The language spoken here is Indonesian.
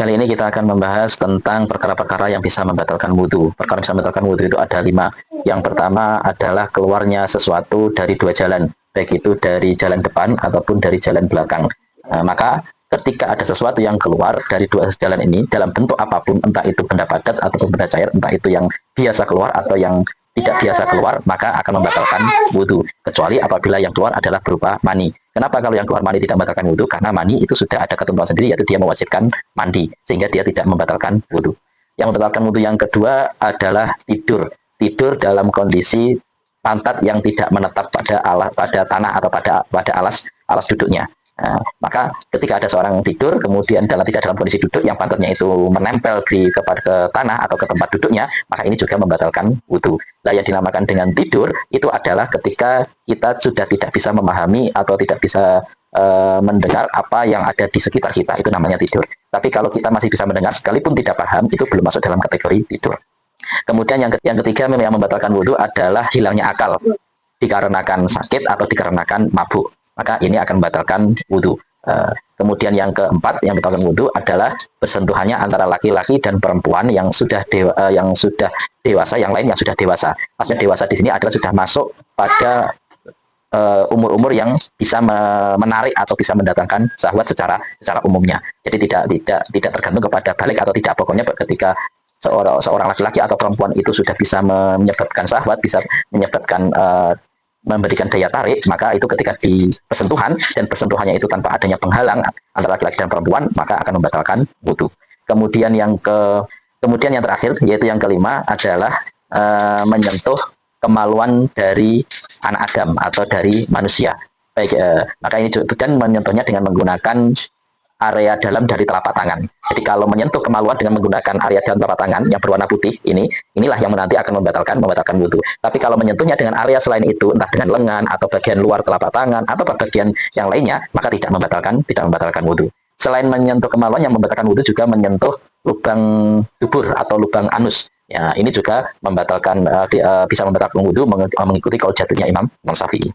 Kali ini kita akan membahas tentang perkara-perkara yang bisa membatalkan wudhu. Perkara yang bisa membatalkan wudhu itu ada 5. Yang pertama adalah keluarnya sesuatu dari 2 jalan, baik itu dari jalan depan ataupun dari jalan belakang. Maka ketika ada sesuatu yang keluar dari 2 jalan ini dalam bentuk apapun, entah itu benda padat ataupun benda cair, entah itu yang biasa keluar atau yang tidak biasa keluar, maka akan membatalkan wudhu. Kecuali apabila yang keluar adalah berupa mani. Kenapa kalau yang keluar mani tidak membatalkan wudhu? Karena mani itu sudah ada ketentuan sendiri, yaitu dia mewajibkan mandi, sehingga dia tidak membatalkan wudhu. Yang membatalkan wudhu yang kedua adalah tidur. Tidur dalam kondisi pantat yang tidak menetap pada tanah atau pada alas duduknya. Maka ketika ada seorang tidur, kemudian tidak dalam kondisi duduk yang pantatnya itu menempel ke tanah atau ke tempat duduknya, maka ini juga membatalkan wudhu. Nah, yang dinamakan dengan tidur itu adalah ketika kita sudah tidak bisa memahami atau tidak bisa mendengar apa yang ada di sekitar kita, itu namanya tidur. Tapi kalau kita masih bisa mendengar sekalipun tidak paham, itu belum masuk dalam kategori tidur. Kemudian yang ketiga yang membatalkan wudhu adalah hilangnya akal, dikarenakan sakit atau dikarenakan mabuk, maka ini akan membatalkan wudhu. Kemudian yang keempat yang membatalkan wudhu adalah bersentuhannya antara laki-laki dan perempuan yang sudah dewasa, yang lain yang sudah dewasa. Maksudnya dewasa di sini adalah sudah masuk pada umur-umur yang bisa menarik atau bisa mendatangkan syahwat secara umumnya. Jadi tidak tergantung kepada balik atau tidak. Pokoknya ketika seorang laki-laki atau perempuan itu sudah bisa menyebabkan syahwat, bisa menyebabkan memberikan daya tarik, maka itu ketika di persentuhan dan persentuhannya itu tanpa adanya penghalang antara laki-laki dan perempuan, maka akan membatalkan wudhu. Kemudian yang terakhir, yaitu yang kelima, adalah menyentuh kemaluan dari anak Adam atau dari manusia. Baik, maka ini juga dan menyentuhnya dengan menggunakan area dalam dari telapak tangan. Jadi kalau menyentuh kemaluan dengan menggunakan area dalam telapak tangan yang berwarna putih, inilah yang nanti akan membatalkan wudhu. Tapi kalau menyentuhnya dengan area selain itu, entah dengan lengan atau bagian luar telapak tangan atau bagian yang lainnya, maka tidak membatalkan wudhu. Selain menyentuh kemaluan, yang membatalkan wudhu juga menyentuh lubang dubur atau lubang anus. Ya, ini juga bisa membatalkan wudhu mengikuti qaul jatuhnya Imam Syafi'i.